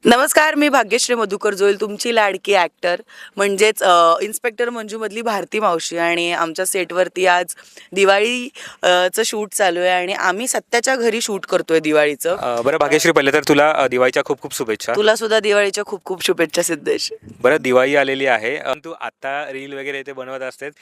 नमस्कार, मी भाग्यश्री मधुकर जोईल, तुमची लाडकी ॲक्टर म्हणजेच इन्स्पेक्टर मंजूमधली भारती मावशी. आणि आमच्या सेटवरती आज दिवाळी चं शूट चालू आहे आणि आम्ही सत्याच्या घरी शूट करतोय दिवाळीचं. बरं भाग्यश्री, पहिले तर तुला दिवाळीच्या खूप खूप शुभेच्छा. तुला सुद्धा दिवाळीच्या खूप खूप शुभेच्छा सिद्धेश. बरं, दिवाळी आलेली आहे, तू आता रील वगैरे इथे बनवत असतेस,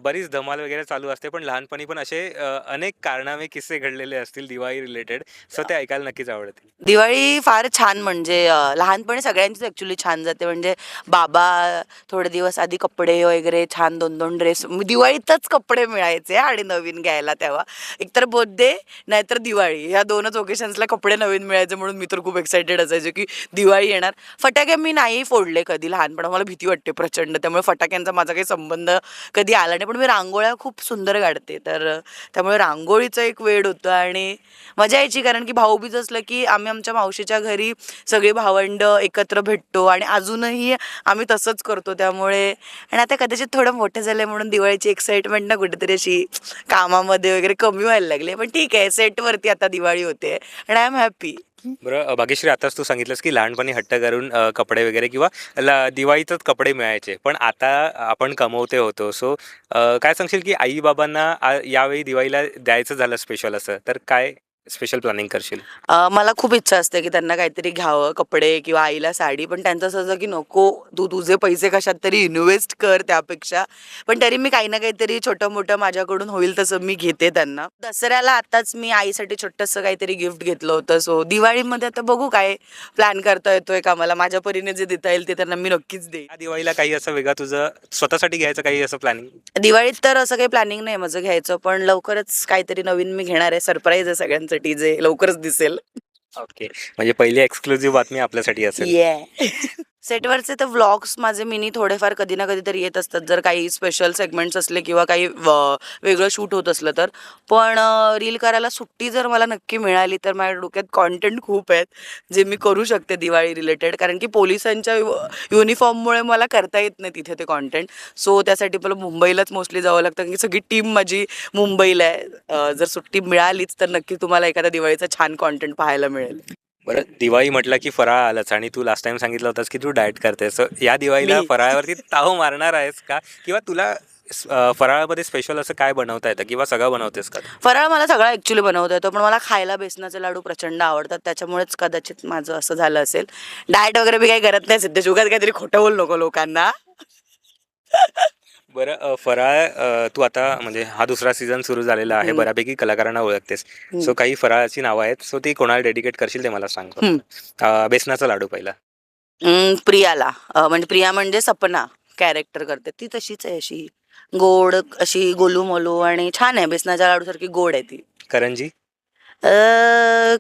बरीच धमाल वगैरे चालू असते, पण लहानपणी पण असे अनेक कारनामे किस्से घडलेले असतील दिवाळी रिलेटेड, सो ते ऐकायला नक्कीच आवडतील. दिवाळी फार छान म्हणजे लहानपणी सगळ्यांचीच ॲक्च्युली छान जाते. म्हणजे बाबा थोडे दिवस आधी कपडे वगैरे छान 2-2 ड्रेस दिवाळीतच कपडे मिळायचे आणि नवीन घ्यायला. तेव्हा एकतर बर्थडे नाहीतर दिवाळी, ह्या 2च ओकेशन्सला कपडे नवीन मिळायचे, म्हणून मी तर खूप एक्सायटेड असायचे की दिवाळी येणार. फटाके मी नाही फोडले कधी लहानपणा, मला भीती वाटते प्रचंड, त्यामुळे फटाक्यांचा माझा काही संबंध कधी आला नाही. पण मी रांगोळ्या खूप सुंदर काढते, तर त्यामुळे रांगोळीचं एक वेड होतं आणि मजा यायची. कारण की भाऊबीज असलं की आम्ही आमच्या मावशीच्या घरी सगळे भावंड एकत्र भेटतो आणि अजूनही आम्ही तसंच करतो. त्यामुळे आणि आता कदाचित थोडं मोठं झालं म्हणून दिवाळीची एक्साइटमेंट ना कुठेतरी अशी कामामध्ये वगैरे कमी व्हायला लागली. पण ठीक आहे, सेटवरती आता दिवाळी होते आणि आय एम हॅपी. बरं भाग्यश्री, आताच तू सांगितलंस की लहानपणी हट्ट करून कपडे वगैरे किंवा दिवाळीतच कपडे मिळायचे, पण आता आपण कमवते होतो, सो काय सांगशील की आई बाबांना यावेळी दिवाळीला द्यायचं झालं स्पेशल असं, तर काय स्पेशल प्लॅनिंग करशील? मला खूप इच्छा असते की त्यांना काहीतरी घ्यावं, कपडे किंवा आईला साडी. पण त्यांचं असं असं की नको, तू तुझे पैसे कशात तरी इन्व्हेस्ट कर त्यापेक्षा. पण तरी मी काही ना काहीतरी छोटं मोठं माझ्याकडून होईल तसं मी घेते त्यांना. दसऱ्याला आताच मी आईसाठी छोटंसं काहीतरी गिफ्ट घेतलं होतं. सो दिवाळीमध्ये आता बघू काय प्लॅन करता येतोय का मला. माझ्या परीने जे देता येईल ते त्यांना मी नक्कीच देईन. या दिवाळीला काही असं वेगळं तुझं स्वतःसाठी घ्यायचं काही असं प्लॅनिंग? दिवाळीत तर असं काही प्लॅनिंग नाही माझं घ्यायचं, पण लवकरच काहीतरी नवीन मी घेणार आहे. सरप्राईज आहे सगळ्यांसाठी, जे लवकरच दिसेल. ओके, म्हणजे पहिली एक्सक्लुझिव्ह बातमी आपल्यासाठी असेल. सेटवरचे तर व्लॉग्स माझे मिनी थोडेफार कधी ना कधी तरी येत असतात, जर काही स्पेशल सेगमेंट्स असले किंवा काही वेगळं शूट होत असलं तर. पण रील करायला सुट्टी जर मला नक्की मिळाली तर माझ्या डोक्यात कॉन्टेंट खूप आहेत जे मी करू शकते दिवाळी रिलेटेड. कारण की पोलिसांच्या युनिफॉर्ममुळे मला करता येत नाही तिथे ते कॉन्टेंट. सो त्यासाठी मला मुंबईलाच मोस्टली जावं लागतं, कारण की सगळी टीम माझी मुंबईला आहे. जर सुट्टी मिळालीच तर नक्की तुम्हाला एखाद्या दिवाळीचा छान कॉन्टेंट पाहायला मिळेल. बरं, दिवाळी म्हटलं की फराळ आलंच, आणि तू लास्ट टाइम सांगितलं होतंस की तू डाएट करतेस, सो या दिवाळीला मी फराळावरती ताव मारणार आहेस का, किंवा तुला फराळामध्ये स्पेशल असं काय बनवता येतं, किंवा सगळं बनवतेस का? फराळ मला सगळा ॲक्च्युली बनवता येतो, पण मला खायला बेसनाचे लाडू प्रचंड आवडतात, त्याच्यामुळेच कदाचित माझं असं झालं असेल. डाएट वगैरे मी काही करत नाही सध्या, उगाच काहीतरी खोटं बोल नको लोकांना. बरं, फराळ तू आता म्हणजे हा दुसरा सीझन सुरू झालेला आहे, बऱ्यापैकी कलाकारांना ओळखतेस, सो काही फराळाची नावं आहेत, सो ती कोणाला डेडिकेट करशील ते मला सांग हम्म. फक्त. बेसनाचा लाडू पहिला. प्रियाला, म्हणजे प्रिया म्हणजे सपना कॅरेक्टर करते ती, तशीच आहे अशी गोड, अशी गोलू मोलू आणि छान आहे. बेसनाच्या लाडूसारखी गोड आहे ती. करंजी.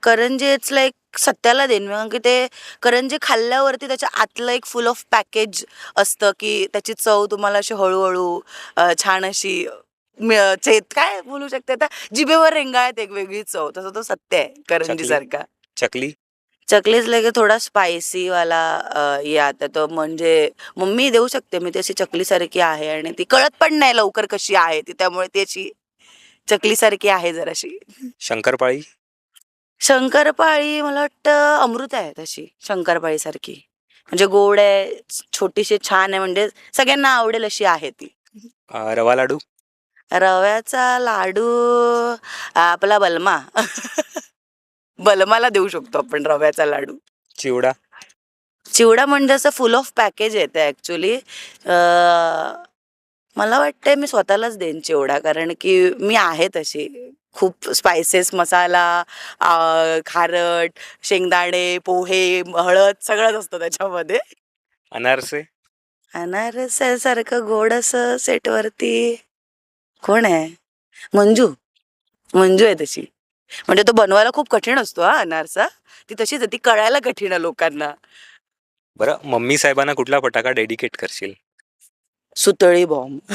करंजी इट्स लाईक सत्याला देईन मी, कारण की ते करंजी खाल्ल्यावरती त्याच्या आतलं एक फुल ऑफ पॅकेज असतं की त्याची चव तुम्हाला अशी हळूहळू छान अशी चेत काय बोलू शकते आता, जिभेवर रेंगाळत एक वेगळी चव. तसं तो सत्य आहे करंजी सारखा. चकली. चकलीच लगे थोडा स्पायसी वाला हे आता तो, म्हणजे मम्मी देऊ शकते मी, ती अशी चकलीसारखी आहे आणि ती कळत पण नाही लवकर कशी आहे ती, त्यामुळे ती अशी चकलीसारखी आहे जराशी. शंकरपाळी. शंकरपाळी मला वाटतं अमृत आहे तशी शंकरपाळी सारखी, म्हणजे गोड आहे, छोटीशी छान आहे, म्हणजे सगळ्यांना आवडेल अशी आहे ती. रवा लाडू. रव्याचा लाडू आपला बलमा. बलमाला देऊ शकतो आपण रव्याचा लाडू. चिवडा. चिवडा म्हणजे असं फुल ऑफ पॅकेज येतं ॲक्च्युली. मला वाटतंय मी स्वतःलाच देईन चिवडा, कारण की मी आहे तशी खूप स्पायसेस, मसाला, खारट, शेंगदाणे, पोहे, हळद सगळंच असतं त्याच्यामध्ये. अनारसे. अनारसासारखं गोड असं सेटवरती कोण आहे? मंजू. मंजू आहे तशी, म्हणजे तो बनवायला खूप कठीण असतो हा अनारसा. ती तशीच आहे, ती कळायला कठीण आहे लोकांना. बरं, मम्मी साहेबांना कुठला फटाका डेडिकेट करशील? सुतळी बॉम्ब.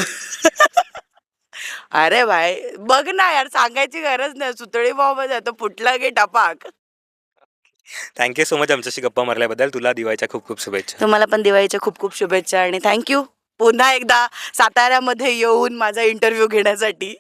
अरे भाई बघ ना यार, सांगायची गरज नाही, सुतळी बॉम्ब आहे तो, फुटला की टपाक. थँक्यू सो मच आमच्याशी गप्पा मारल्याबद्दल. तुला दिवाळीच्या खूप खूप शुभेच्छा. तुम्हाला पण दिवाळीच्या खूप खूप शुभेच्छा आणि थँक्यू पुन्हा एकदा साताऱ्यामध्ये येऊन माझा इंटरव्ह्यू घेण्यासाठी.